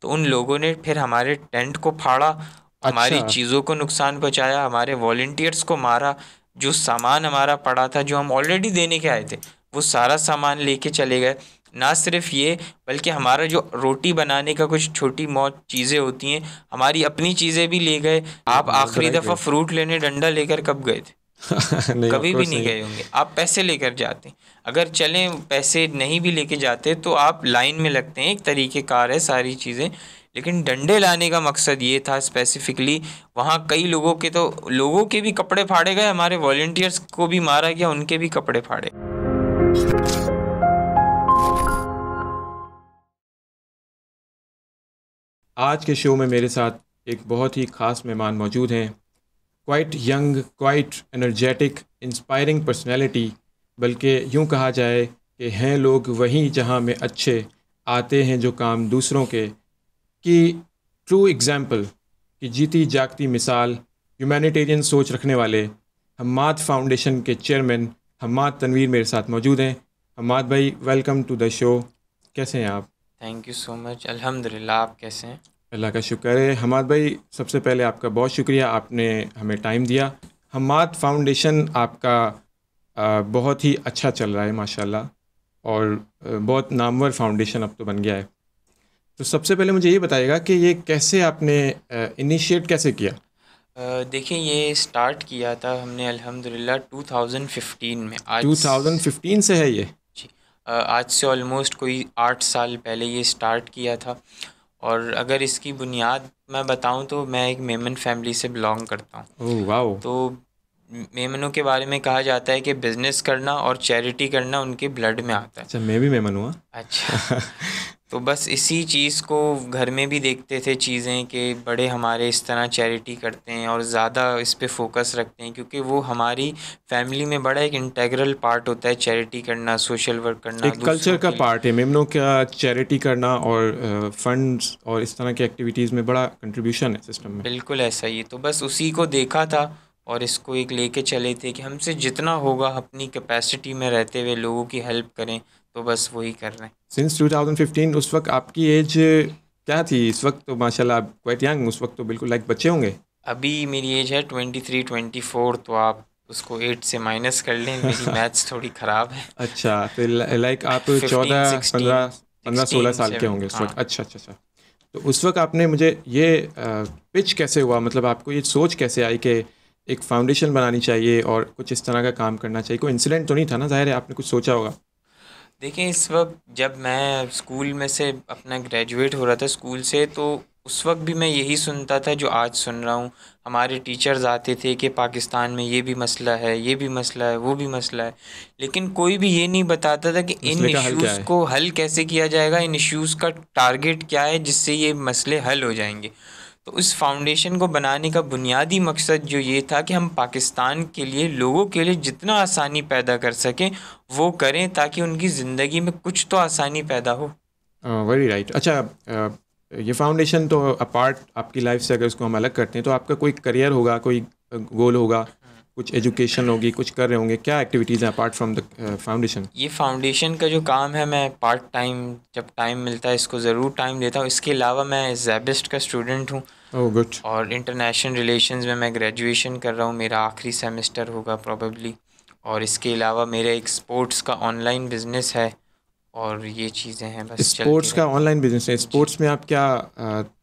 तो उन लोगों ने फिर हमारे टेंट को फाड़ा, हमारी अच्छा। चीज़ों को नुकसान पहुंचाया, हमारे वॉलेंटियर्स को मारा। जो सामान हमारा पड़ा था, जो हम ऑलरेडी देने के आए थे, वो सारा सामान लेके चले गए। ना सिर्फ ये, बल्कि हमारा जो रोटी बनाने का कुछ छोटी बहुत चीज़ें होती हैं, हमारी अपनी चीज़ें भी ले गए। आप द आखिरी राइट दफ़ा वे। फ्रूट लेने डंडा लेकर कब गए थे? नहीं, ऑफ कभी भी कोर्स नहीं नहीं। गए होंगे। आप पैसे लेकर जाते, अगर चलें पैसे नहीं भी लेके जाते तो आप लाइन में लगते हैं, एक तरीके कार है सारी चीज़ें। लेकिन डंडे लाने का मकसद ये था स्पेसिफिकली। वहाँ कई लोगों के तो लोगों के भी कपड़े फाड़े गए, हमारे वॉलेंटियर्स को भी मारा गया, उनके भी कपड़े फाड़े। आज के शो में मेरे साथ एक बहुत ही ख़ास मेहमान मौजूद हैं। Quite young, quite energetic, inspiring personality, बल्कि यूँ कहा जाए कि हैं लोग वहीं जहाँ में अच्छे आते हैं जो काम दूसरों के, की ट्रू एग्ज़ाम्पल, की जीती जागती मिसाल, ह्यूमैनिटेरियन सोच रखने वाले हम्माद फाउंडेशन के चेयरमैन हम्माद तनवीर मेरे साथ मौजूद हैं। हम्माद भाई, वेलकम टू द शो। कैसे हैं आप? थैंक यू सो मच, अल्हम्दुलिल्लाह। आप कैसे हैं? अल्लाह का शुक्र है। हम्माद भाई, सबसे पहले आपका बहुत शुक्रिया, आपने हमें टाइम दिया। हम्माद फाउंडेशन आपका बहुत ही अच्छा चल रहा है माशाल्लाह, और बहुत नामवर फाउंडेशन अब तो बन गया है। तो सबसे पहले मुझे ये बताइएगा कि ये कैसे आपने इनिशिएट कैसे किया? देखिए, ये स्टार्ट किया था हमने अल्हम्दुलिल्लाह 2015 में। आज 2015 से है ये? जी, आज से ऑलमोस्ट कोई 8 साल पहले ये स्टार्ट किया था। और अगर इसकी बुनियाद मैं बताऊं तो मैं एक मेमन फैमिली से बिलोंग करता हूं। Oh wow. तो मेमनों के बारे में कहा जाता है कि बिज़नेस करना और चैरिटी करना उनके ब्लड में आता है। अच्छा, मैं भी मेमन हुआ। अच्छा। तो बस इसी चीज़ को घर में भी देखते थे चीज़ें कि बड़े हमारे इस तरह चैरिटी करते हैं और ज़्यादा इस पे फोकस रखते हैं, क्योंकि वो हमारी फैमिली में बड़ा एक इंटेग्रल पार्ट होता है, चैरिटी करना, सोशल वर्क करना एक कल्चर दूसरों का के लिए। पार्ट है मेमनों का, चैरिटी करना और फंड्स और इस तरह की एक्टिविटीज़ में बड़ा कंट्रीब्यूशन है सिस्टम में। बिल्कुल ऐसा ही है। तो बस उसी को देखा था और इसको एक लेके चले थे कि हमसे जितना होगा अपनी कैपेसिटी में रहते हुए लोगों की हेल्प करें। तो बस वही कर रहे हैं। सिंस 2015, उस वक्त आपकी एज क्या थी? इस वक्त तो माशाल्लाह आप क्वाइट यंग, उस वक्त तो बिल्कुल लाइक बच्चे होंगे। अभी मेरी एज है 23-24, तो आप उसको 8 से माइनस कर लें, मेरी मैथ्स थोड़ी ख़राब है। अच्छा, तो लाइक आप 15, 14, 16, 15, 15, 16 16, साल के होंगे 17। उस हाँ। वक्त। अच्छा अच्छा अच्छा। तो उस वक्त आपने मुझे ये पिच कैसे हुआ, मतलब आपको ये सोच कैसे आई कि एक फाउंडेशन बनानी चाहिए और कुछ इस तरह का काम करना चाहिए? कोई इंसिडेंट तो नहीं था ना, ज़ाहिर है आपने कुछ सोचा होगा। देखिए, इस वक्त जब मैं स्कूल में से अपना ग्रेजुएट हो रहा था स्कूल से, तो उस वक्त भी मैं यही सुनता था जो आज सुन रहा हूँ। हमारे टीचर्स आते थे कि पाकिस्तान में ये भी मसला है, ये भी मसला है, वो भी मसला है। लेकिन कोई भी ये नहीं बताता था कि इन मसले का हल क्या इश्यूज़ है? को हल कैसे किया जाएगा, इन इश्यूज़ का टारगेट क्या है जिससे ये मसले हल हो जाएंगे। तो उस फाउंडेशन को बनाने का बुनियादी मकसद जो ये था कि हम पाकिस्तान के लिए, लोगों के लिए जितना आसानी पैदा कर सकें वो करें, ताकि उनकी ज़िंदगी में कुछ तो आसानी पैदा हो। Very right. अच्छा, ये फाउंडेशन तो अपार्ट आपकी लाइफ से अगर उसको हम अलग करते हैं तो आपका कोई करियर होगा, कोई गोल होगा, कुछ एजुकेशन होगी, कुछ कर रहे होंगे, क्या एक्टिविटीज़ हैं अपार्ट फ्रॉम द फाउंडेशन? ये फाउंडेशन का जो काम है, मैं पार्ट टाइम जब टाइम मिलता है इसको ज़रूर टाइम देता हूँ। इसके अलावा मैं ज़ैबिस्ट का स्टूडेंट हूँ ओह गुड। और इंटरनेशनल रिलेशंस में मैं ग्रेजुएशन कर रहा हूँ, मेरा आखिरी सेमेस्टर होगा प्रोबेबली। और इसके अलावा मेरा एक स्पोर्ट्स का ऑनलाइन बिजनेस है, और ये चीज़ें हैं, बस चलती स्पोर्ट्स का रहती ऑनलाइन बिजनेस है? हैं जी। स्पोर्ट्स में आप क्या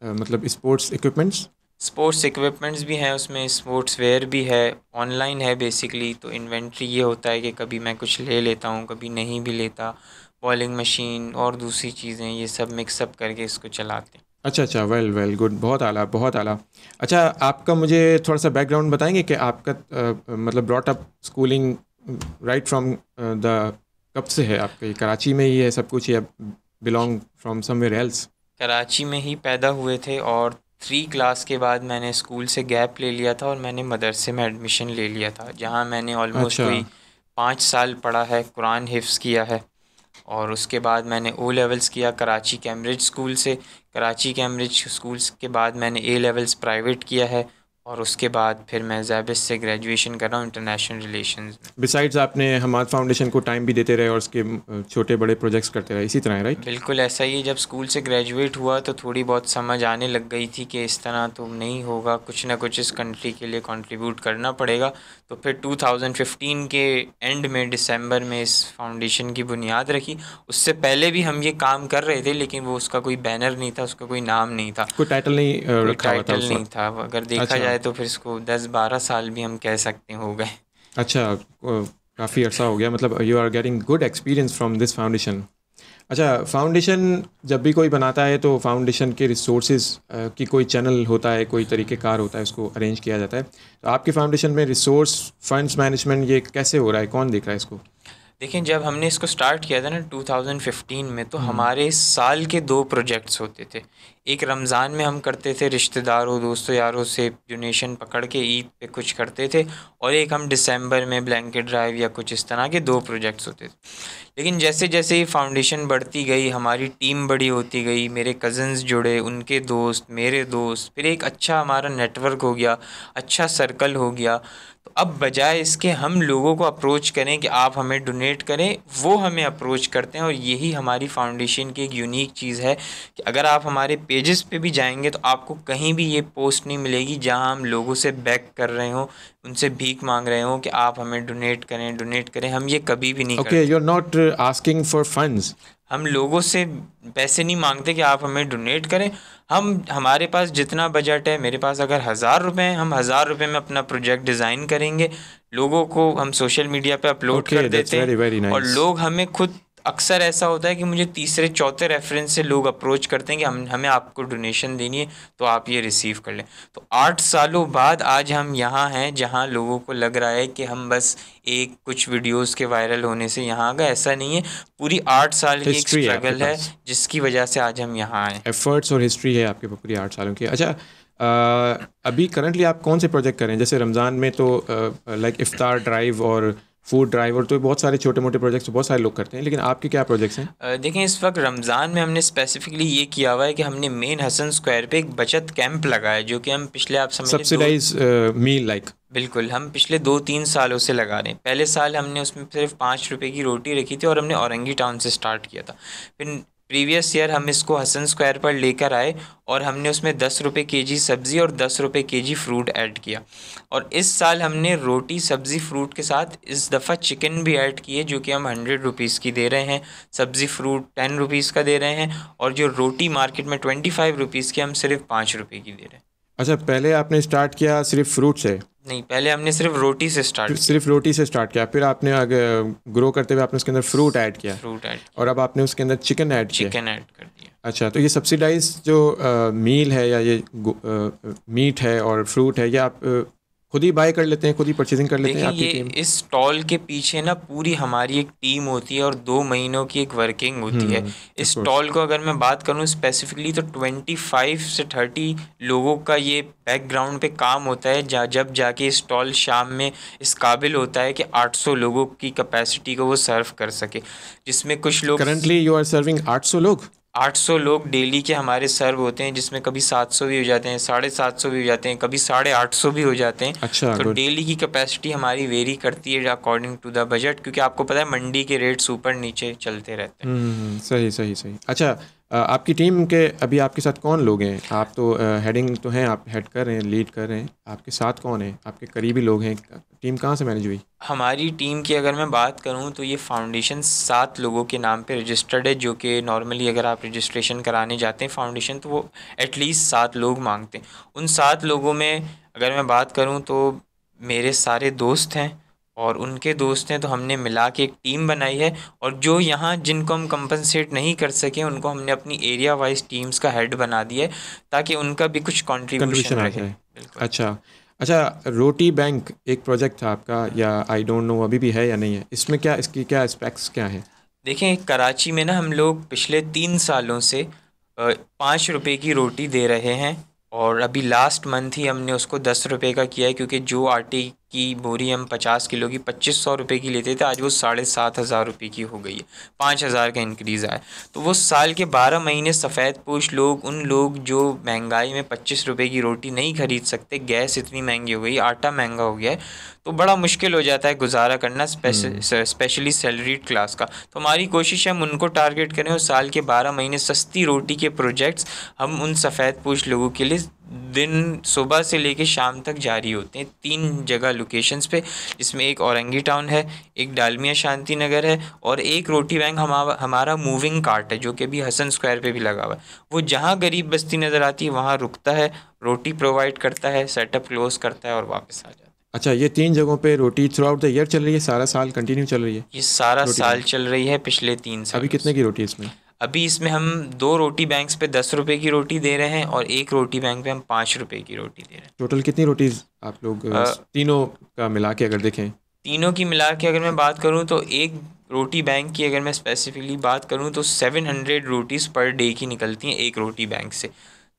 मतलब स्पोर्ट्स इक्विपमेंट्स? स्पोर्ट्स इक्विपमेंट्स भी हैं उसमें, स्पोर्ट्स वेयर भी है, ऑनलाइन है बेसिकली। तो इन्वेंट्री ये होता है कि कभी मैं कुछ ले लेता हूँ, कभी नहीं भी लेता। बॉलिंग मशीन और दूसरी चीज़ें, ये सब मिक्सअप करके इसको चलाते हैं। अच्छा अच्छा, वेल वेल गुड, बहुत आला बहुत आला। अच्छा, आपका मुझे थोड़ा सा बैकग्राउंड बताएंगे कि आपका मतलब brought up schooling right from the कब से है आपका? ये कराची में ही है सब कुछ या belong from somewhere else? Karachi में ही पैदा हुए थे, और 3 क्लास के बाद मैंने स्कूल से गैप ले लिया था और मैंने मदरसे में एडमिशन ले लिया था, जहाँ मैंने ऑलमोस्ट अच्छा कोई 5 साल पढ़ा है, कुरान हिफ्ज़ किया है। और उसके बाद मैंने ओ लेवल्स किया कराची कैम्ब्रिज स्कूल से। कराची कैम्ब्रिज स्कूल्स के बाद मैंने ए लेवल्स प्राइवेट किया है। और उसके बाद फिर मैं ज़ैबिस से ग्रेजुएशन कर रहा हूँ इंटरनेशनल रिलेशंस में। बिसाइड्स आपने हमाद फाउंडेशन को टाइम भी देते रहे और उसके छोटे बड़े प्रोजेक्ट्स करते रहे, इसी तरह है, राइट? बिल्कुल ऐसा ही है। जब स्कूल से ग्रेजुएट हुआ तो थोड़ी बहुत समझ आने लग गई थी कि इस तरह तो नहीं होगा, कुछ ना कुछ इस कंट्री के लिए कंट्रीब्यूट करना पड़ेगा। तो फिर 2015 के एंड में दिसंबर में इस फाउंडेशन की बुनियाद रखी। उससे पहले भी हम ये काम कर रहे थे, लेकिन वो उसका कोई बैनर नहीं था, उसका कोई नाम नहीं था, कोई टाइटल नहीं कोई रखा हुआ था टाइटल उस नहीं वक्त? था। अगर देखा अच्छा। जाए तो फिर इसको 10-12 साल भी हम कह सकते हो गए। अच्छा, काफ़ी अर्सा हो गया, मतलब you are getting good experience from this foundation. अच्छा, फाउंडेशन जब भी कोई बनाता है तो फाउंडेशन के रिसोर्सेज की कोई चैनल होता है, कोई तरीक़ेकार होता है, उसको अरेंज किया जाता है। तो आपके फाउंडेशन में रिसोर्स फंड्स मैनेजमेंट ये कैसे हो रहा है, कौन देख रहा है इसको? देखिए, जब हमने इसको स्टार्ट किया था ना 2015 में, तो हमारे साल के 2 प्रोजेक्ट्स होते थे। एक रमज़ान में हम करते थे, रिश्तेदारों दोस्तों यारों से डोनेशन पकड़ के ईद पे कुछ करते थे, और एक हम दिसंबर में ब्लैंकेट ड्राइव या कुछ इस तरह के 2 प्रोजेक्ट्स होते थे। लेकिन जैसे जैसे ये फाउंडेशन बढ़ती गई, हमारी टीम बड़ी होती गई, मेरे कज़न्स जुड़े, उनके दोस्त, मेरे दोस्त, फिर एक अच्छा हमारा नेटवर्क हो गया, अच्छा सर्कल हो गया। तो अब बजाय इसके हम लोगों को अप्रोच करें कि आप हमें डोनेट करें, वो हमें अप्रोच करते हैं। और यही हमारी फाउंडेशन की एक यूनिक चीज़ है कि अगर आप हमारे पेजेस पे भी जाएंगे तो आपको कहीं भी ये पोस्ट नहीं मिलेगी जहां हम लोगों से बेग कर रहे हों, उनसे भीख मांग रहे हों कि आप हमें डोनेट करें। हम ये कभी भी नहीं ओके, करते। You are not asking for funds. हम लोगों से पैसे नहीं मांगते कि आप हमें डोनेट करें। हम हमारे पास जितना बजट है, मेरे पास अगर 1000 रुपये हैं, हम 1000 रुपये में अपना प्रोजेक्ट डिज़ाइन करेंगे, लोगों को हम सोशल मीडिया पे अपलोड ओके, कर दैट्स देते हैं, वेरी वेरी और नाइस। लोग हमें खुद, अक्सर ऐसा होता है कि मुझे तीसरे चौथे रेफरेंस से लोग अप्रोच करते हैं कि हमें आपको डोनेशन देनी है, तो आप ये रिसीव कर लें। तो 8 सालों बाद आज हम यहाँ हैं जहाँ लोगों को लग रहा है कि हम बस एक कुछ वीडियोस के वायरल होने से यहाँ आ गए, ऐसा नहीं है। पूरी 8 साल की एक हिस्ट्री है आपके स्ट्रगल है पास, जिसकी वजह से आज हम यहाँ आए। एफर्ट्स और हिस्ट्री है आपके पूरी 8 सालों की। अच्छा, अभी करंटली आप कौन से प्रोजेक्ट कर रहे हैं? जैसे रमज़ान में तो लाइक इफ्तार ड्राइव और फूड ड्राइव, और तो बहुत सारे छोटे मोटे प्रोजेक्ट्स बहुत सारे लोग करते हैं, लेकिन आपके क्या प्रोजेक्ट्स हैं? देखें, इस वक्त रमज़ान में हमने स्पेसिफिकली ये किया हुआ है कि हमने मेन हसन स्क्वायर पे एक बचत कैंप लगाया, जो कि हम पिछले, आप समझ लें, दो, सब्सिडाइज मील लाइक? बिल्कुल, हम पिछले 2-3 सालों से लगा रहे हैं। पहले साल हमने उसमें सिर्फ 5 रुपए की रोटी रखी थी, और हमने औरंगी टाउन से स्टार्ट किया था। फिर प्रीवियस ईयर हम इसको हसन स्क्वायर पर लेकर आए, और हमने उसमें 10 रुपये केजी सब्ज़ी और 10 रुपये केजी फ्रूट ऐड किया। और इस साल हमने रोटी सब्ज़ी फ्रूट के साथ इस दफ़ा चिकन भी ऐड की है, जो कि हम 100 रुपीज़ की दे रहे हैं, सब्ज़ी फ्रूट 10 रुपीज़ का दे रहे हैं, और जो रोटी मार्केट में 25 रुपीज़ की, हम सिर्फ 5 रुपये की दे रहे हैं। अच्छा, पहले आपने स्टार्ट किया सिर्फ फ्रूट से? नहीं, पहले हमने सिर्फ रोटी से स्टार्ट किया। सिर्फ रोटी से स्टार्ट किया, फिर आपने आगे ग्रो करते हुए आपने उसके अंदर फ्रूट ऐड किया, फ्रूट ऐड, और अब आपने उसके अंदर चिकन ऐड किया। चिकन ऐड कर दिया। अच्छा, तो ये सब्सिडाइज जो मील है या ये मीट है और फ्रूट है, ये आप खुद ही बाय कर लेते हैं, खुद ही परचेजिंग कर लेते हैं देखिए, आपकी ये टीम? इस स्टॉल के पीछे ना पूरी हमारी एक टीम होती है, और 2 महीनों की एक वर्किंग होती है। इस ऑफ कोर्स। स्टॉल को अगर मैं बात करूं स्पेसिफिकली, तो 25 से 30 लोगों का ये बैकग्राउंड पे काम होता है, जब जाके स्टॉल शाम में इस काबिल होता है कि 800 लोगों की कैपेसिटी को वो सर्व कर सके, जिसमें कुछ लोग, करंटली यू आर सर्विंग 800 लोग? 800 लोग डेली के हमारे सर्व होते हैं, जिसमें कभी 700 भी हो जाते हैं, 750 भी हो जाते हैं, कभी 850 भी हो जाते हैं। अच्छा, तो गुड। डेली की कैपेसिटी हमारी वेरी करती है अकॉर्डिंग टू द बजट, क्योंकि आपको पता है मंडी के रेट्स ऊपर नीचे चलते रहते हैं। सही सही सही। अच्छा, आपकी टीम के अभी आपके साथ कौन लोग हैं? आप तो हेडिंग तो हैं, आप हेड कर रहे हैं, लीड कर रहे हैं, आपके साथ कौन है, आपके करीबी लोग हैं? टीम कहाँ से मैनेज हुई? हमारी टीम की अगर मैं बात करूं तो ये फाउंडेशन 7 लोगों के नाम पे रजिस्टर्ड है, जो कि नॉर्मली अगर आप रजिस्ट्रेशन कराने जाते हैं फाउंडेशन, तो वो एटलीस्ट 7 लोग मांगते हैं। उन 7 लोगों में अगर मैं बात करूं तो मेरे सारे दोस्त हैं और उनके दोस्त हैं, तो हमने मिला के एक टीम बनाई है। और जो यहाँ जिनको हम कंपनसेट नहीं कर सके, उनको हमने अपनी एरिया वाइज टीम्स का हेड बना दिया है, ताकि उनका भी कुछ कंट्रीब्यूशन कंट्रीब्यूशन आ रहे। जाए। बिल्कुल। अच्छा अच्छा, रोटी बैंक एक प्रोजेक्ट था आपका, या आई डोंट नो अभी भी है या नहीं है, इसमें क्या, इसकी क्या स्पेक्स क्या है? देखें, कराची में ना हम लोग पिछले 3 सालों से 5 रुपए की रोटी दे रहे हैं, और अभी लास्ट मंथ ही हमने उसको 10 रुपए का किया है, क्योंकि जो की बोरी हम 50 किलो की 2500 रुपये की लेते थे, आज वो 7,500 रुपये की हो गई है, 5,000 का इंक्रीज़ आया। तो वो साल के 12 महीने सफ़ेद पोश लोग, उन लोग जो महंगाई में 25 रुपये की रोटी नहीं खरीद सकते, गैस इतनी महंगी हो गई, आटा महंगा हो गया है, तो बड़ा मुश्किल हो जाता है गुजारा करना, स्पेशली सैलरीड क्लास का। तो हमारी कोशिश है हम उनको टारगेट करें और साल के 12 महीने सस्ती रोटी के प्रोजेक्ट्स हम उन सफ़ेद पोश लोगों के लिए दिन सुबह से लेके शाम तक जारी होते हैं, 3 जगह लोकेशंस पे, जिसमें एक औरंगी टाउन है, एक डालमिया शांति नगर है, और एक रोटी बैंक हमारा मूविंग कार्ट है जो कि अभी हसन स्क्वायर पे भी लगा हुआ है। वो जहाँ गरीब बस्ती नज़र आती है वहाँ रुकता है, रोटी प्रोवाइड करता है, सेटअप क्लोज करता है और वापस आ जाता है। अच्छा, ये 3 जगहों पे रोटी थ्रू आउट द ईयर चल रही है, सारा साल कंटिन्यू चल रही है? ये सारा रोटी साल बैंक चल रही है पिछले 3 साल। अभी कितने की रोटी है इसमें? अभी इसमें हम 2 रोटी बैंक्स पे 10 रुपये की रोटी दे रहे हैं और एक रोटी बैंक पे हम 5 रुपये की रोटी दे रहे हैं। टोटल कितनी रोटीज़ आप लोग तीनों का मिला के अगर देखें? तीनों की मिला के अगर मैं बात करूं तो एक रोटी बैंक की अगर मैं स्पेसिफिकली बात करूं तो 700 रोटीज़ पर डे की निकलती हैं एक रोटी बैंक से।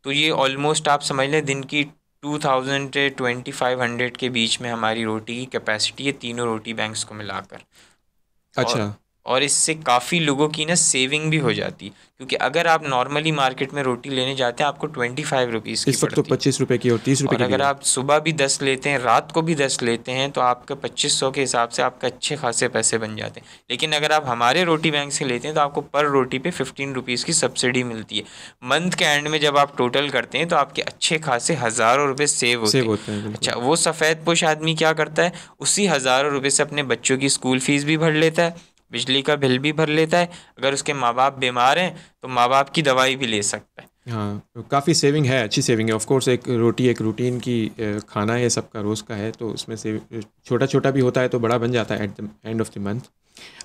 तो ये ऑलमोस्ट आप समझ लें दिन की 2000 से 2500 के बीच में हमारी रोटी की कैपेसिटी है, तीनों रोटी बैंक्स को मिलाकर। और अच्छा, और इससे काफ़ी लोगों की ना सेविंग भी हो जाती है, क्योंकि अगर आप नॉर्मली मार्केट में रोटी लेने जाते हैं आपको 25 रुपीज़ की इस वक्त तो पड़ती है, 25 रुपए की और 30 रुपए और की भी अगर है। आप सुबह भी 10 लेते हैं, रात को भी 10 लेते हैं, तो आपका 2500 के हिसाब से आपका अच्छे खासे पैसे बन जाते हैं। लेकिन अगर आप हमारे रोटी बैंक से लेते हैं तो आपको पर रोटी पे 15 रुपीज़ की सब्सिडी मिलती है। मंथ के एंड में जब आप टोटल करते हैं तो आपके अच्छे खासे हज़ारों रुपये सेव होते सेव हैं। होते हैं, बिल्कुल। अच्छा, वो सफ़ेद पोश आदमी क्या करता है, उसी हज़ारों रुपये से अपने बच्चों की स्कूल फ़ीस भी भर लेता है, बिजली का बिल भी भर लेता है, अगर उसके माँ बाप बीमार हैं तो माँ बाप की दवाई भी ले सकता है। हाँ, तो काफ़ी सेविंग है, अच्छी सेविंग है। ऑफ कोर्स एक रोटी एक रूटीन की खाना है, सबका रोज़ का है, तो उसमें से छोटा छोटा भी होता है तो बड़ा बन जाता है at the end of the month.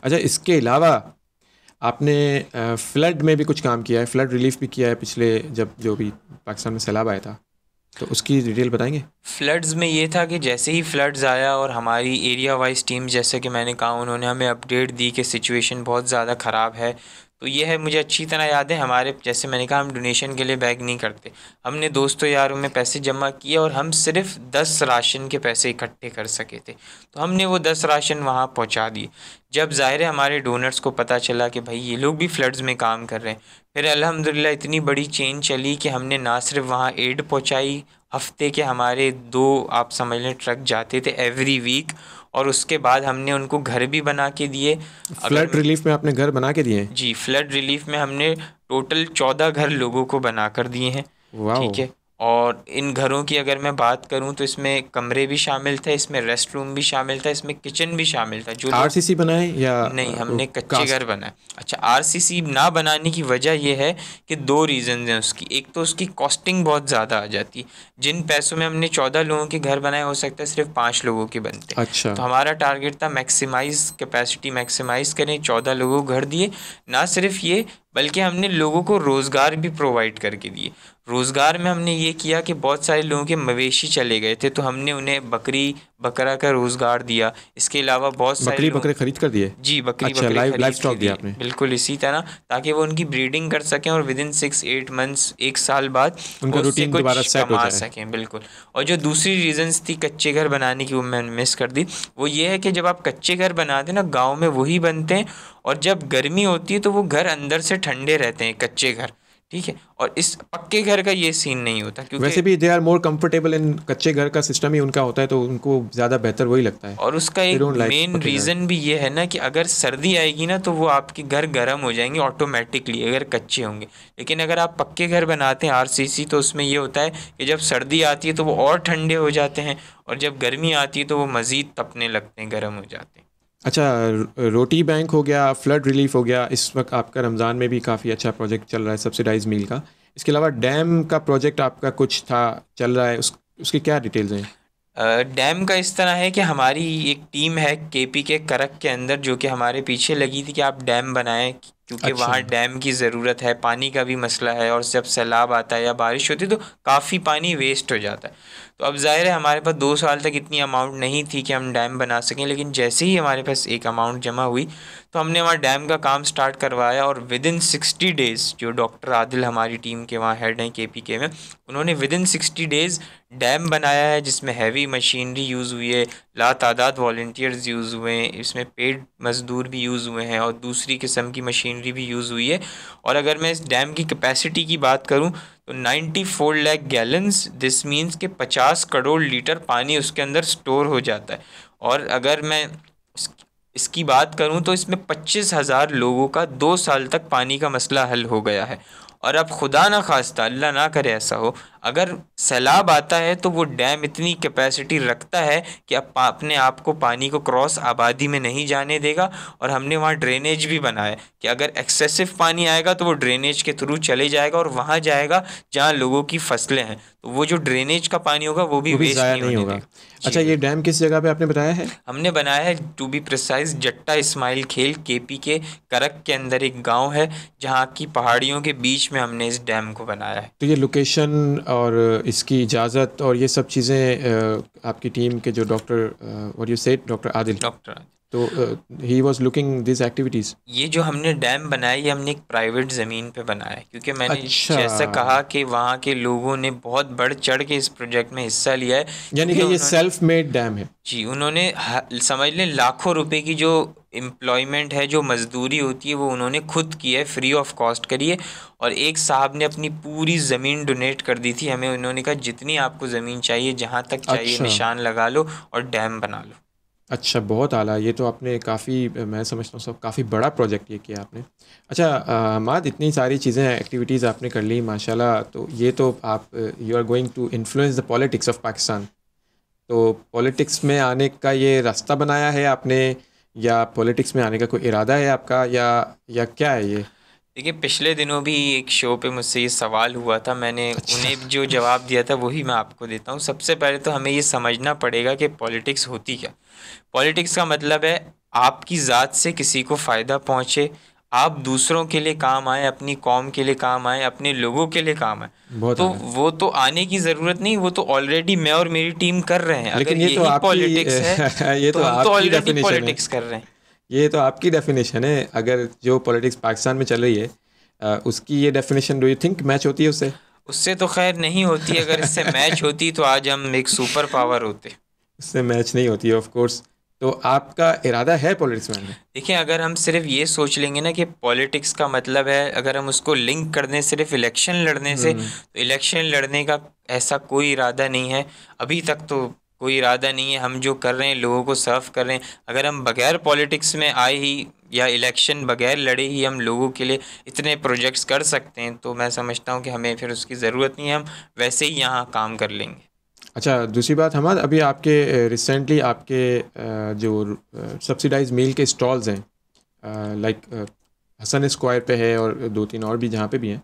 अच्छा, इसके अलावा आपने फ्लड में भी कुछ काम किया है, फ्लड रिलीफ भी किया है पिछले जब जो भी पाकिस्तान में सैलाब आया था, तो उसकी डिटेल बताएंगे? फ्लड्स में ये था कि जैसे ही फ्लड्स आया और हमारी एरिया वाइज टीम, जैसे कि मैंने कहा, उन्होंने हमें अपडेट दी कि सिचुएशन बहुत ज़्यादा ख़राब है, तो ये है, मुझे अच्छी तरह याद है, हमारे जैसे मैंने कहा हम डोनेशन के लिए बैग नहीं करते, हमने दोस्तों यारों में पैसे जमा किए और हम सिर्फ 10 राशन के पैसे इकट्ठे कर सके थे, तो हमने वो 10 राशन वहाँ पहुँचा दिए। जब ज़ाहिर है हमारे डोनर्स को पता चला कि भाई ये लोग भी फ्लड्स में काम कर रहे हैं, फिर अल्हम्दुलिल्लाह इतनी बड़ी चेन चली कि हमने ना सिर्फ वहाँ एड पहुँचाई, हफ्ते के हमारे 2 आप समझ लें ट्रक जाते थे एवरी वीक, और उसके बाद हमने उनको घर भी बना के दिए। फ्लड रिलीफ में आपने घर बना के दिए हैं? जी, फ्लड रिलीफ में हमने टोटल 14 घर लोगों को बना कर दिए हैं। वाओ! ठीक है, और इन घरों की अगर मैं बात करूं तो इसमें कमरे भी शामिल थे, इसमें रेस्ट रूम भी शामिल था, इसमें किचन भी शामिल था। जो लोग आरसीसी बनाए या नहीं, हमने कच्चे कास्ट? घर बनाए। अच्छा, आरसीसी ना बनाने की वजह यह है कि 2 रीज़न हैं उसकी। एक तो उसकी कॉस्टिंग बहुत ज़्यादा आ जाती है, जिन पैसों में हमने 14 लोगों के घर बनाए हो सकता है सिर्फ 5 लोगों के बनते। अच्छा, तो हमारा टारगेट था मैक्सिमाइज़ कैपेसिटी, मैक्सिमाइज़ करें, 14 लोगों को घर दिए। ना सिर्फ ये, बल्कि हमने लोगों को रोज़गार भी प्रोवाइड करके दिए। रोज़गार में हमने ये किया कि बहुत सारे लोगों के मवेशी चले गए थे, तो हमने उन्हें बकरी बकरा का रोज़गार दिया। इसके अलावा बहुत सारे बकरी लोग, बकरे खरीद कर दिए? जी, बकरी अच्छा, बकरे लाइव खरीद के स्टॉक दिया दिए, आपने? बिल्कुल इसी तरह, ताकि वो उनकी ब्रीडिंग कर सकें और विदिन 6-8 मंथ्स, 1 साल बाद उनका वो उससे रूटीन दोबारा कुछ सेट हो कमा जाए। सकें, बिल्कुल। और जो दूसरी रीज़न्स थी कच्चे घर बनाने की, वो मैंने मिस कर दी। वो ये है कि जब आप कच्चे घर बनाते हैं ना, गाँव में वही बनते हैं, और जब गर्मी होती है तो वो घर अंदर से ठंडे रहते हैं, कच्चे घर, ठीक है। और इस पक्के घर का ये सीन नहीं होता, क्योंकि वैसे भी they are more comfortable in, कच्चे घर का सिस्टम ही उनका होता है तो उनको ज़्यादा बेहतर वही लगता है। और उसका They एक don't like मेन पक्के घर। रीज़न भी ये है ना कि अगर सर्दी आएगी ना तो वो आपके घर गर्म हो जाएंगे ऑटोमेटिकली अगर कच्चे होंगे। लेकिन अगर आप पक्के घर बनाते हैं आरसीसी, तो उसमें ये होता है कि जब सर्दी आती है तो वो और ठंडे हो जाते हैं, और जब गर्मी आती है तो वो मज़ीद तपने लगते हैं, गर्म हो जाते हैं। अच्छा, रोटी बैंक हो गया, फ्लड रिलीफ हो गया, इस वक्त आपका रमज़ान में भी काफ़ी अच्छा प्रोजेक्ट चल रहा है सब्सिडाइज मील का। इसके अलावा डैम का प्रोजेक्ट आपका कुछ था, चल रहा है, उसकी क्या डिटेल्स हैं? डैम का इस तरह है कि हमारी एक टीम है केपी के करक के अंदर, जो कि हमारे पीछे लगी थी कि आप डैम बनाएं, क्योंकि अच्छा, वहाँ डैम की ज़रूरत है, पानी का भी मसला है, और जब सैलाब आता है या बारिश होती है तो काफ़ी पानी वेस्ट हो जाता है। तो अब ज़ाहिर है हमारे पास 2 साल तक इतनी अमाउंट नहीं थी कि हम डैम बना सकें, लेकिन जैसे ही हमारे पास एक अमाउंट जमा हुई तो हमने वहाँ डैम का काम स्टार्ट करवाया, और विदिन 60 डेज़, जो डॉक्टर आदिल हमारी टीम के वहाँ हेड हैं केपीके में, उन्होंने विदिन 60 डेज़ डैम बनाया है, जिसमें हैवी मशीनरी यूज़ हुई है, लातादाद वॉलंटियर्स यूज़ हुए हैं, इसमें पेड मज़दूर भी यूज़ हुए हैं और दूसरी किस्म की मशीनरी भी यूज़ हुई है। और अगर मैं इस डैम की कैपेसिटी की बात करूं तो 94 लाख गैलन्स, दिस मीन्स कि 50 करोड़ लीटर पानी उसके अंदर स्टोर हो जाता है। और अगर मैं इसकी बात करूं तो इसमें 25,000 लोगों का 2 साल तक पानी का मसला हल हो गया है। और अब खुदा ना खास्ता, अल्लाह ना करे ऐसा हो, अगर सैलाब आता है तो वो डैम इतनी कैपेसिटी रखता है कि अब अपने आप को पानी को क्रॉस आबादी में नहीं जाने देगा। और हमने वहाँ ड्रेनेज भी बनाया है कि अगर एक्सेसिव पानी आएगा तो वो ड्रेनेज के थ्रू चले जाएगा और वहाँ जाएगा जहाँ लोगों की फसलें हैं, तो वो जो ड्रेनेज का पानी होगा वो भी वेस्ट ज़ाया नहीं नहीं होने होगा। देगा। अच्छा, जी ये डैम किस जगह पे आपने बताया है? हमने बनाया है, टू बी प्रिसाइज, जट्टा इस्माइल खेल केपी के करक के अंदर एक गांव है जहां की पहाड़ियों के बीच में हमने इस डैम को बनाया है। तो ये लोकेशन और इसकी इजाज़त और ये सब चीज़ें आपकी टीम के जो doctor, what you said, doctor Adil, doctor, तो he was looking this activities. ये जो हमने डैम बनाया ये हमने एक प्राइवेट ज़मीन पे बनाया है, क्योंकि मैंने अच्छा, जैसा कहा कि वहाँ के लोगों ने बहुत बढ़ चढ़ के इस प्रोजेक्ट में हिस्सा लिया है, यानी क्योंकि कि ये उन्होंने, सेल्फ मेड डैम है। जी उन्होंने समझ लें लाखों रुपए की जो एम्प्लॉयमेंट है, जो मजदूरी होती है, वो उन्होंने खुद की है, फ्री ऑफ कॉस्ट करी है। और एक साहब ने अपनी पूरी ज़मीन डोनेट कर दी थी हमें, उन्होंने कहा जितनी आपको ज़मीन चाहिए, जहाँ तक चाहिए अच्छा निशान लगा लो और डैम बना लो। अच्छा, बहुत आला। ये तो आपने काफ़ी, मैं समझता हूँ सब काफ़ी बड़ा प्रोजेक्ट ये किया आपने। अच्छा हमाद, इतनी सारी चीज़ें एक्टिविटीज़ आपने कर ली माशाल्लाह, तो ये तो आप, you are going to influence the politics of Pakistan. तो पॉलिटिक्स में आने का ये रास्ता बनाया है आपने, या पॉलिटिक्स में आने का कोई इरादा है आपका, या क्या है ये? देखिए पिछले दिनों भी एक शो पे मुझसे ये सवाल हुआ था, मैंने अच्छा उन्हें जो जवाब दिया था वही मैं आपको देता हूँ। सबसे पहले तो हमें ये समझना पड़ेगा कि पॉलिटिक्स होती क्या। पॉलिटिक्स का मतलब है आपकी ज़ात से किसी को फ़ायदा पहुँचे, आप दूसरों के लिए काम आए, अपनी कौम के लिए काम आए, अपने लोगों के लिए काम आए। बहुत तो आला। वो तो आने की ज़रूरत नहीं, वो तो ऑलरेडी मैं और मेरी टीम कर रहे हैं। अगर लेकिन ये तो यही आपकी पॉलिटिक्स है ये तो तो हम तो आपकी ऑलरेडी डेफिनेशन है। पॉलिटिक्स कर रहे हैं। ये तो आपकी डेफिनेशन है। अगर जो पॉलिटिक्स पाकिस्तान में चल रही है, उसकी ये definition do you think match होती है उससे? उससे तो खैर नहीं होती, अगर इससे मैच होती तो आज हम एक सुपर पावर होते। उससे मैच नहीं होती है ऑफ कोर्स। तो आपका इरादा है पॉलिटिक्स में आने? देखिए अगर हम सिर्फ ये सोच लेंगे ना कि पॉलिटिक्स का मतलब है, अगर हम उसको लिंक कर दें सिर्फ इलेक्शन लड़ने से, तो इलेक्शन लड़ने का ऐसा कोई इरादा नहीं है। अभी तक तो कोई इरादा नहीं है। हम जो कर रहे हैं लोगों को सर्व कर रहे हैं। अगर हम बगैर पॉलिटिक्स में आए ही या इलेक्शन बगैर लड़े ही हम लोगों के लिए इतने प्रोजेक्ट्स कर सकते हैं, तो मैं समझता हूँ कि हमें फिर उसकी ज़रूरत नहीं है, हम वैसे ही यहाँ काम कर लेंगे। अच्छा, दूसरी बात हमाद, अभी आपके रिसेंटली आपके जो सब्सिडाइज मील के स्टॉल्स हैं, लाइक हसन स्क्वायर पे है और 2-3 और भी जहाँ पे भी हैं,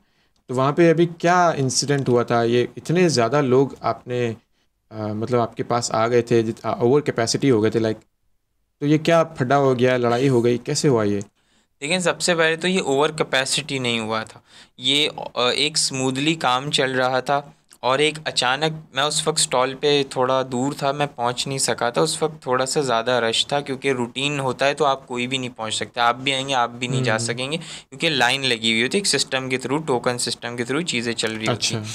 तो वहाँ पे अभी क्या इंसिडेंट हुआ था? ये इतने ज़्यादा लोग आपने मतलब आपके पास आ गए थे, ओवर कैपेसिटी हो गए थे लाइक, तो ये क्या फड्डा हो गया, लड़ाई हो गई, कैसे हुआ ये? लेकिन सबसे पहले तो ये ओवर कैपेसिटी नहीं हुआ था, ये एक स्मूथली काम चल रहा था। और एक अचानक, मैं उस वक्त स्टॉल पे थोड़ा दूर था, मैं पहुंच नहीं सका था, उस वक्त थोड़ा सा ज़्यादा रश था, क्योंकि रूटीन होता है तो आप कोई भी नहीं पहुंच सकते, आप भी आएंगे आप भी नहीं जा हम्म। सकेंगे, क्योंकि लाइन लगी हुई होती है, एक सिस्टम के थ्रू, टोकन सिस्टम के थ्रू चीज़ें चल रही होती अच्छा हैं।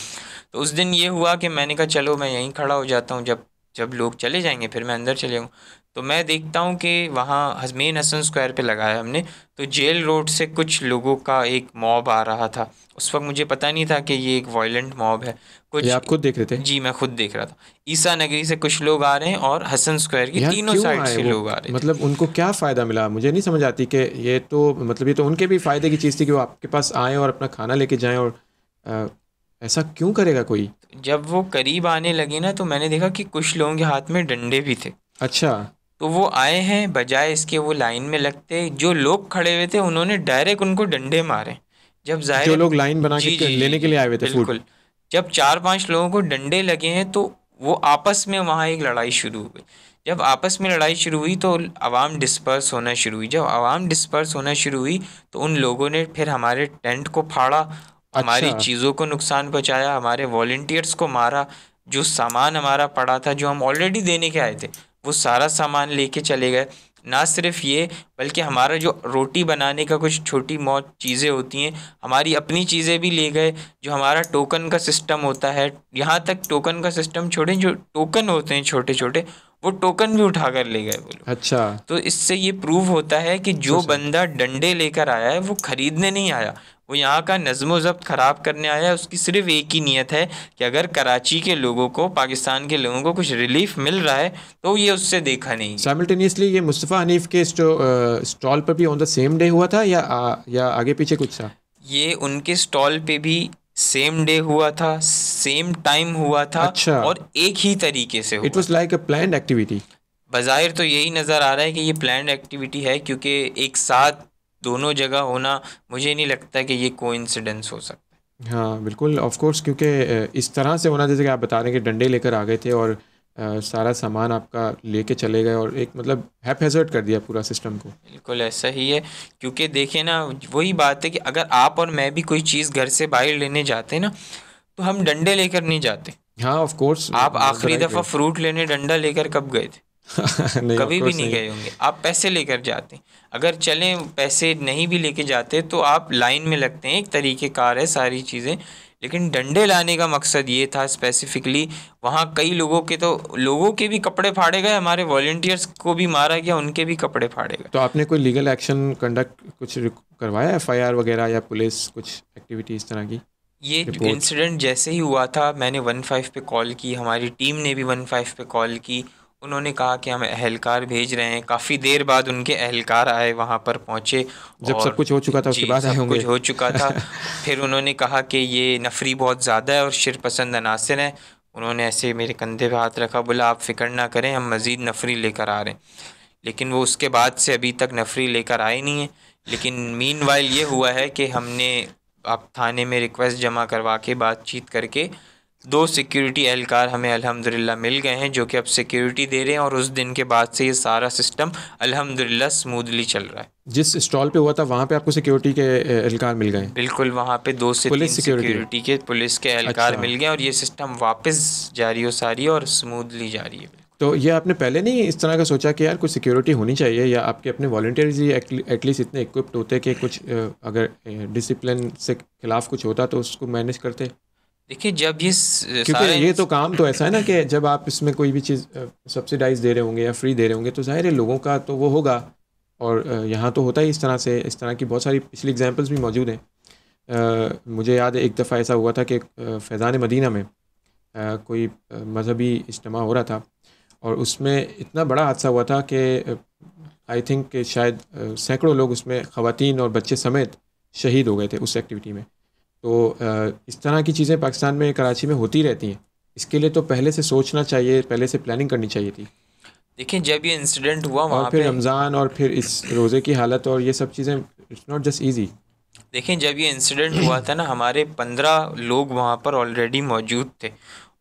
तो उस दिन ये हुआ कि मैंने कहा चलो मैं यहीं खड़ा हो जाता हूँ, जब जब लोग चले जाएंगे फिर मैं अंदर चले जाऊँ। तो मैं देखता हूँ कि वहाँ मेन हसन स्क्वायर पे लगाया हमने, तो जेल रोड से कुछ लोगों का एक मॉब आ रहा था। उस वक्त मुझे पता नहीं था कि ये एक वायलेंट मॉब है ये कुछ। आप खुद देख रहे थे? जी मैं खुद देख रहा था। ईसा नगरी से कुछ लोग आ रहे हैं और हसन स्क्वायर की यार तीनों क्यों साइड आए से वो? लोग आ रहे थे। मतलब उनको क्या फ़ायदा मिला? मुझे नहीं समझ आती कि ये तो मतलब ये तो उनके भी फ़ायदे की चीज़ थी कि वो आपके पास आएँ और अपना खाना लेके जाएँ, और अ, ऐसा क्यों करेगा कोई? जब वो करीब आने लगे ना, तो मैंने देखा कि कुछ लोगों के हाथ में डंडे भी थे। अच्छा, तो वो आए हैं, बजाय इसके वो लाइन में लगते, जो लोग खड़े हुए थे उन्होंने डायरेक्ट उनको डंडे मारे। जब जाहिर जो है, लोग लाइन बना जी के जी जी लेने के जी लिए आए हुए थे फूड? बिल्कुल, जब 4-5 लोगों को डंडे लगे हैं तो वो आपस में वहाँ एक लड़ाई शुरू हो गई। जब आपस में लड़ाई शुरू हुई तो आवाम डिस्पर्स होना शुरू हुई। जब आवाम डिस्पर्स होना शुरू हुई तो उन लोगों ने फिर हमारे टेंट को फाड़ा, अच्छा, हमारी चीज़ों को नुकसान पहुँचाया, हमारे वॉलंटियर्स को मारा। जो सामान हमारा पड़ा था, जो हम ऑलरेडी देने के आए थे, वो सारा सामान लेके चले गए। ना सिर्फ ये, बल्कि हमारा जो रोटी बनाने का कुछ छोटी बहुत चीज़ें होती हैं, हमारी अपनी चीज़ें भी ले गए। जो हमारा टोकन का सिस्टम होता है, यहाँ तक टोकन का सिस्टम छोड़ें, जो टोकन होते हैं छोटे छोटे, वो टोकन भी उठा कर ले गए वो लोग। अच्छा। तो इससे ये प्रूव होता है कि सो जो सैड। बंदा डंडे लेकर आया है वो खरीदने नहीं आया, वो यहाँ का नज़्म ज़ब्त खराब करने आया है। उसकी सिर्फ एक ही नीयत है कि अगर कराची के लोगों को, पाकिस्तान के लोगों को कुछ रिलीफ मिल रहा है तो ये उससे देखा नहीं गया। साइमल्टेनियसली ये मुस्तफ़ा हनीफ के स्टॉल पर भी ऑन द सेम डे हुआ था या आगे पीछे कुछ था? ये उनके स्टॉल पे भी सेम डे हुआ था, सेम टाइम हुआ था, अच्छा। और एक ही तरीके से इट हुआ वाज था। Like a planned activity. बज़ाहिर तो यही नज़र आ रहा है कि ये प्लान्ड एक्टिविटी है, क्योंकि एक साथ दोनों जगह होना, मुझे नहीं लगता कि ये कोइंसिडेंस हो सकता है। हाँ बिल्कुल, ऑफ कोर्स, क्योंकि इस तरह से होना, जैसे कि आप बता रहे हैं कि डंडे लेकर आ गए थे और सारा सामान आपका लेके चले गए और एक मतलब हैप-हैज़र्ड कर दिया पूरा सिस्टम को। बिल्कुल ऐसा ही है, क्योंकि देखिए ना, वही बात है कि अगर आप और मैं भी कोई चीज़ घर से बाहर लेने जाते ना, तो हम डंडे लेकर नहीं जाते। हाँ ऑफ कोर्स, आप द आखिरी राइट दफ़ा वे। फ्रूट लेने डंडा लेकर कब गए थे? नहीं, ऑफ कभी भी कोर्स नहीं नहीं। गए होंगे। आप पैसे लेकर जाते हैं। अगर चलें पैसे नहीं भी लेके जाते तो आप लाइन में लगते हैं, एक तरीक़ेकार है सारी चीज़ें। लेकिन डंडे लाने का मकसद ये था स्पेसिफ़िकली, वहाँ कई लोगों के भी कपड़े फाड़े गए, हमारे वॉलंटियर्स को भी मारा गया, उनके भी कपड़े फाड़े गए। तो आपने कोई लीगल एक्शन कंडक्ट कुछ करवाया, एफआईआर वगैरह या पुलिस कुछ एक्टिविटी इस तरह की ये रिपोर्ट? इंसिडेंट जैसे ही हुआ था, मैंने 15 पे कॉल की, हमारी टीम ने भी 15 पे कॉल की। उन्होंने कहा कि हम एहलकार भेज रहे हैं। काफ़ी देर बाद उनके एहलकार आए, वहाँ पर पहुँचे, जब सब और कुछ हो चुका था उसके जी, बाद आए सब होंगे। कुछ हो चुका था। फिर उन्होंने कहा कि ये नफरी बहुत ज़्यादा है और शिरपसंद अनासर हैं। उन्होंने ऐसे मेरे कंधे पे हाथ रखा, बोला आप फ़िक्र ना करें, हम मज़ीद नफरी लेकर आ रहे हैं। लेकिन वो उसके बाद से अभी तक नफरी लेकर आए नहीं है। लेकिन मीनवाइल ये हुआ है कि हमने आप थाने में रिक्वेस्ट जमा करवा के बातचीत करके 2 सिक्योरिटी एहलकार हमें अल्हम्दुलिल्लाह मिल गए हैं, जो कि अब सिक्योरिटी दे रहे हैं, और उस दिन के बाद से ये सारा सिस्टम अल्हम्दुलिल्लाह स्मूथली चल रहा है। जिस स्टॉल पे हुआ था वहाँ पे आपको सिक्योरिटी के एहलकार मिल गए? बिल्कुल, वहाँ पे 2 से 3 पुलिस सिक्योरिटी? सिक्योरिटी के, पुलिस के एहलकार अच्छा। मिल गए, और ये सिस्टम वापस जारी व सारी और स्मूथली जारी है। तो ये आपने पहले नहीं इस तरह का सोचा कि यार कुछ सिक्योरिटी होनी चाहिए, या आपके अपने वॉलंटियर्स ही एटलीस्ट इतने इक्विप्ड होते कि कुछ अगर डिसिप्लिन से खिलाफ कुछ होता तो उसको मैनेज करते? देखिए, जब ये क्योंकि सारा ये तो काम तो ऐसा है ना कि जब आप इसमें कोई भी चीज़ सब्सिडाइज दे रहे होंगे या फ्री दे रहे होंगे तो जाहिर है लोगों का तो वो होगा। और यहाँ तो होता ही इस तरह से, इस तरह की बहुत सारी पिछली एग्जांपल्स भी मौजूद हैं। मुझे याद है एक दफ़ा ऐसा हुआ था कि फैज़ान मदीना में कोई मजहबी इज्तिमा हो रहा था और उसमें इतना बड़ा हादसा हुआ था कि आई थिंक कि शायद सैकड़ों लोग उसमें, ख़वातीन और बच्चे समेत, शहीद हो गए थे उस एक्टिविटी में। तो इस तरह की चीज़ें पाकिस्तान में, कराची में होती रहती हैं। इसके लिए तो पहले से सोचना चाहिए, पहले से प्लानिंग करनी चाहिए थी। देखिए, जब ये इंसिडेंट हुआ और वहाँ फिर पे, रमज़ान और फिर इस रोज़े की हालत और ये सब चीज़ें, इट्स नॉट जस्ट ईजी। देखिए जब ये इंसिडेंट हुआ था ना, हमारे 15 लोग वहाँ पर ऑलरेडी मौजूद थे।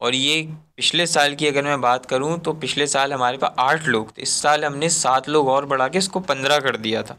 और ये पिछले साल की अगर मैं बात करूँ तो पिछले साल हमारे पास 8 लोग थे। इस साल हमने 7 लोग और बढ़ा के इसको 15 कर दिया था।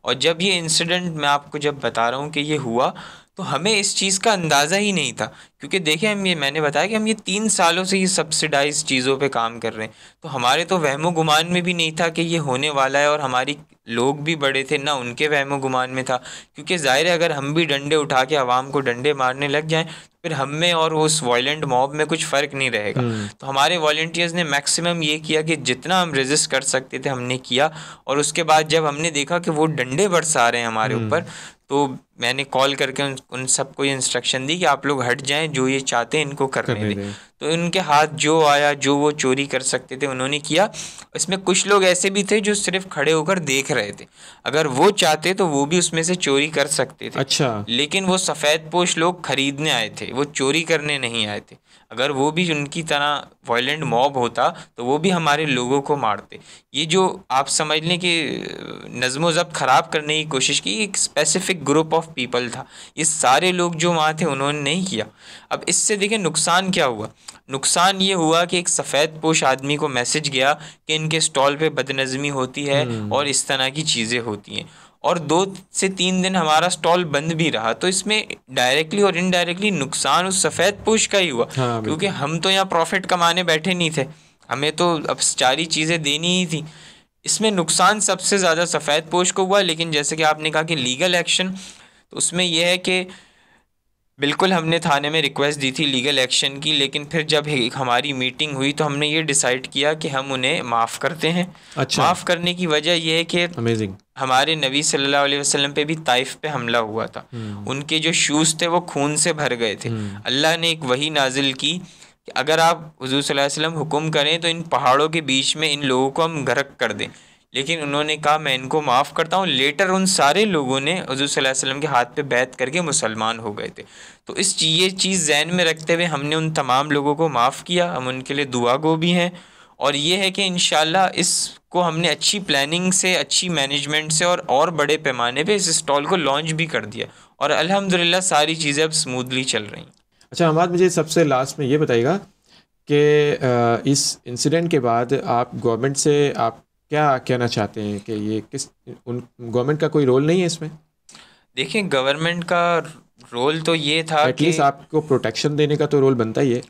और जब ये इंसिडेंट मैं आपको जब बता रहा हूँ कि ये हुआ, तो हमें इस चीज़ का अंदाज़ा ही नहीं था। क्योंकि देखिए, मैंने बताया कि हम ये 3 सालों से ये सब्सिडाइज चीज़ों पे काम कर रहे हैं। तो हमारे तो वहमो गुमान में भी नहीं था कि ये होने वाला है, और हमारी लोग भी बड़े थे ना, उनके वहमो गुमान में था। क्योंकि ज़ाहिर है, अगर हम भी डंडे उठा के आवाम को डंडे मारने लग जाएं, फिर हम में और उस वायलेंट मॉब में कुछ फ़र्क नहीं रहेगा। तो हमारे वॉलंटियर्स ने मैक्सिमम ये किया कि जितना हम रेजिस्ट कर सकते थे हमने किया। और उसके बाद जब हमने देखा कि वो डंडे बरसा रहे हैं हमारे ऊपर, तो मैंने कॉल करके उन सबको ये इंस्ट्रक्शन दी कि आप लोग हट जाएं, जो ये चाहते हैं इनको करने करने दें। दें। तो इनके हाथ जो आया, जो वो चोरी कर सकते थे उन्होंने किया। इसमें कुछ लोग ऐसे भी थे जो सिर्फ खड़े होकर देख रहे थे। अगर वो चाहते तो वो भी उसमें से चोरी कर सकते थे। अच्छा। लेकिन वो सफ़ेद पोश लोग खरीदने आए थे, वो चोरी करने नहीं आए थे। अगर वो भी उनकी तरह वायलेंट मॉब होता तो वो भी हमारे लोगों को मारते। ये जो आप समझ लें कि नज़्म ज़ब्त ख़राब करने की कोशिश की, एक स्पेसिफ़िक ग्रुप ऑफ पीपल था। ये सारे लोग जो वहाँ थे उन्होंने नहीं किया। अब इससे देखें नुकसान क्या हुआ। नुकसान ये हुआ कि एक सफ़ेद पोश आदमी को मैसेज गया कि इनके स्टॉल पे बदनज़मी होती है और इस तरह की चीज़ें होती हैं। और 2 से 3 दिन हमारा स्टॉल बंद भी रहा। तो इसमें डायरेक्टली और इनडायरेक्टली नुकसान उस सफ़ेद पोश का ही हुआ। हाँ क्योंकि बिल्कुल। हम तो यहाँ प्रॉफिट कमाने बैठे नहीं थे, हमें तो अब सारी चीज़ें देनी ही थी। इसमें नुकसान सबसे ज़्यादा सफ़ेद पोश को हुआ। लेकिन जैसे कि आपने कहा कि लीगल एक्शन, तो उसमें यह है कि बिल्कुल, हमने थाने में रिक्वेस्ट दी थी लीगल एक्शन की, लेकिन फिर जब एक हमारी मीटिंग हुई तो हमने ये डिसाइड किया कि हम उन्हें माफ़ करते हैं। अच्छा। माफ़ करने की वजह ये है कि अमेजिंग। हमारे नबी सल्लल्लाहु अलैहि वसल्लम पे भी ताइफ पे हमला हुआ था। हम्म। उनके जो शूज़ थे वो खून से भर गए थे। हम्म। अल्लाह ने एक वही नाजिल की कि अगर आप हुज़ूर सल्लल्लाहु अलैहि वसल्लम हुक्म करें तो इन पहाड़ों के बीच में इन लोगों को हम गर्क कर दें। लेकिन उन्होंने कहा मैं इनको माफ़ करता हूँ। लेटर उन सारे लोगों ने हुज़ूर सल्लल्लाहु अलैहि वसल्लम के हाथ पे बैत करके मुसलमान हो गए थे। तो ये चीज़ ज़हन में रखते हुए हमने उन तमाम लोगों को माफ़ किया। हम उनके लिए दुआ गो भी हैं, और ये है कि इंशाल्लाह इसको हमने अच्छी प्लानिंग से, अच्छी मैनेजमेंट से और बड़े पैमाने पे इस स्टॉल को लॉन्च भी कर दिया, और अल्हम्दुलिल्लाह सारी चीज़ें अब स्मूथली चल रही हैं। अच्छा हमाद, मुझे सबसे लास्ट में ये बताइएगा कि इस इंसिडेंट के बाद आप गवर्नमेंट से आप क्या कहना चाहते हैं कि ये किस उन गवर्नमेंट का कोई रोल नहीं है इसमें? देखिए, गवर्नमेंट का रोल तो ये था कि एटलीस्ट आपको प्रोटेक्शन देने का तो रोल बनता ही है।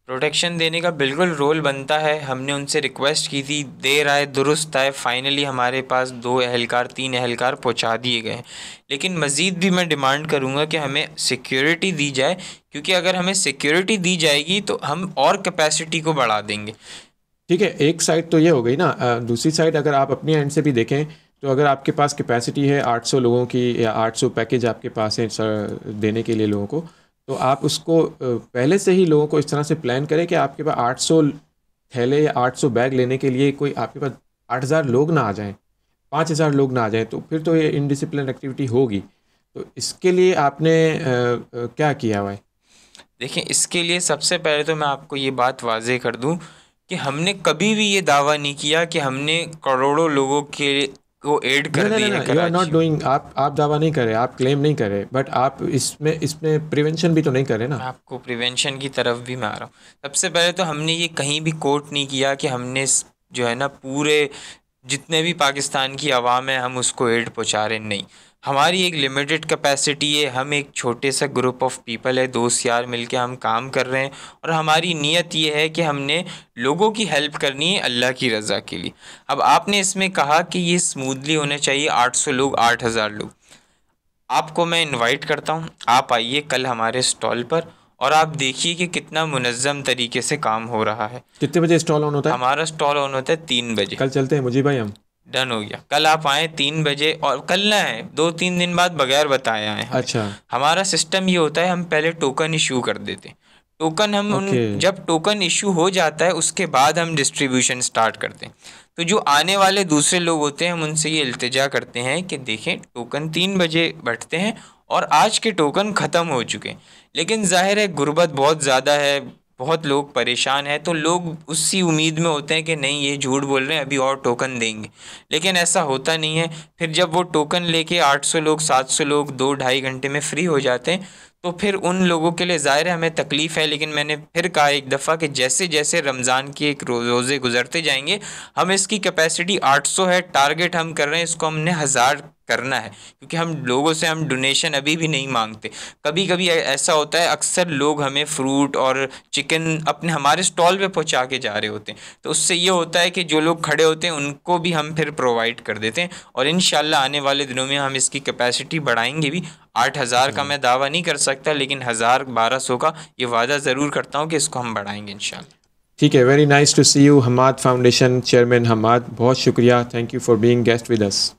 प्रोटेक्शन देने का बिल्कुल रोल बनता है। हमने उनसे रिक्वेस्ट की थी, देर आए दुरुस्त आए, फाइनली हमारे पास 2 एहलकार 3 एहलकार पहुंचा दिए गए हैं। लेकिन मज़ीद भी मैं डिमांड करूंगा कि हमें सिक्योरिटी दी जाए, क्योंकि अगर हमें सिक्योरिटी दी जाएगी तो हम और कैपेसिटी को बढ़ा देंगे। ठीक है, एक साइड तो ये हो गई ना। दूसरी साइड अगर आप अपनी एंड से भी देखें तो अगर आपके पास कैपेसिटी है 800 लोगों की या 800 पैकेज आपके पास है देने के लिए लोगों को, तो आप उसको पहले से ही लोगों को इस तरह से प्लान करें कि आपके पास 800 थैले या 800 बैग लेने के लिए कोई आपके पास 8000 लोग ना आ जाएं, 5000 लोग ना आ जाएं, तो फिर तो ये इनडिसिप्लिन एक्टिविटी होगी। तो इसके लिए आपने क्या किया हुआ है? देखिए, इसके लिए सबसे पहले तो मैं आपको ये बात वाज़ेह कर दूं कि हमने कभी भी ये दावा नहीं किया कि हमने करोड़ों लोगों के को ऐड ना कर ना ना दिए ना, हैं यू आर नॉट कराची में। डूइंग, आप दावा नहीं कर रहे, आप क्लेम नहीं कर रहे, बट आप इसमें प्रिवेंशन भी तो नहीं कर रहे ना। मैं आपको प्रिवेंशन की तरफ भी मैं आ रहा हूँ। सबसे पहले तो हमने ये कहीं भी कोट नहीं किया कि हमने जो है ना पूरे जितने भी पाकिस्तान की आवाम है हम उसको एड पहुँचा रहे, नहीं। हमारी एक लिमिटेड कैपेसिटी है, हम एक छोटे सा ग्रुप ऑफ पीपल है, दोस्त यार मिलके हम काम कर रहे हैं, और हमारी नीयत ये है कि हमने लोगों की हेल्प करनी है अल्लाह की रज़ा के लिए। अब आपने इसमें कहा कि ये स्मूथली होने चाहिए, 800 लोग 8000 लोग। आपको मैं इनवाइट करता हूँ, आप आइए कल हमारे स्टॉल पर और आप देखिए कि कितना मुनज़्ज़म तरीके से काम हो रहा है। कितने बजे स्टॉल ऑन होता है? हमारा स्टॉल ऑन होता है 3 बजे। कल चलते हैं मुझे भाई हम। डन हो गया, कल आप आएँ 3 बजे, और कल ना आए 2-3 दिन बाद बगैर बताए आएँ हमें। अच्छा। हमारा सिस्टम ये होता है, हम पहले टोकन इशू कर देते हैं। टोकन हम ओके। उन जब टोकन इशू हो जाता है उसके बाद हम डिस्ट्रीब्यूशन स्टार्ट करते हैं। तो जो आने वाले दूसरे लोग होते हैं हम उनसे ये इल्तिजा करते हैं कि देखें टोकन 3 बजे बढ़ते हैं और आज के टोकन ख़त्म हो चुके हैं। लेकिन ज़ाहिर है गुर्बत बहुत ज़्यादा है, बहुत लोग परेशान हैं, तो लोग उसी उम्मीद में होते हैं कि नहीं ये झूठ बोल रहे हैं, अभी और टोकन देंगे। लेकिन ऐसा होता नहीं है। फिर जब वो टोकन लेके 800 लोग 700 लोग 2-2.5 घंटे में फ्री हो जाते हैं, तो फिर उन लोगों के लिए ज़ाहिर है हमें तकलीफ़ है। लेकिन मैंने फिर कहा एक दफ़ा कि जैसे जैसे रमज़ान के एक रोज़े गुजरते जाएंगे, हम इसकी कैपेसिटी 800 है, टारगेट हम कर रहे हैं इसको हमने 1000 करना है, क्योंकि हम लोगों से हम डोनेशन अभी भी नहीं मांगते। कभी कभी ऐसा होता है, अक्सर लोग हमें फ्रूट और चिकन अपने हमारे स्टॉल पे पहुंचा के जा रहे होते हैं, तो उससे ये होता है कि जो लोग खड़े होते हैं उनको भी हम फिर प्रोवाइड कर देते हैं। और इंशाल्लाह आने वाले दिनों में हम इसकी कैपेसिटी बढ़ाएंगे भी। 8000 का मैं दावा नहीं कर सकता, लेकिन 1000-1200 का ये वादा ज़रूर करता हूँ कि इसको हम बढ़ाएंगे इंशाल्लाह। ठीक है, very nice to see you. Hamad foundation chairman Hamad, बहुत शुक्रिया, thank you for being guest with us.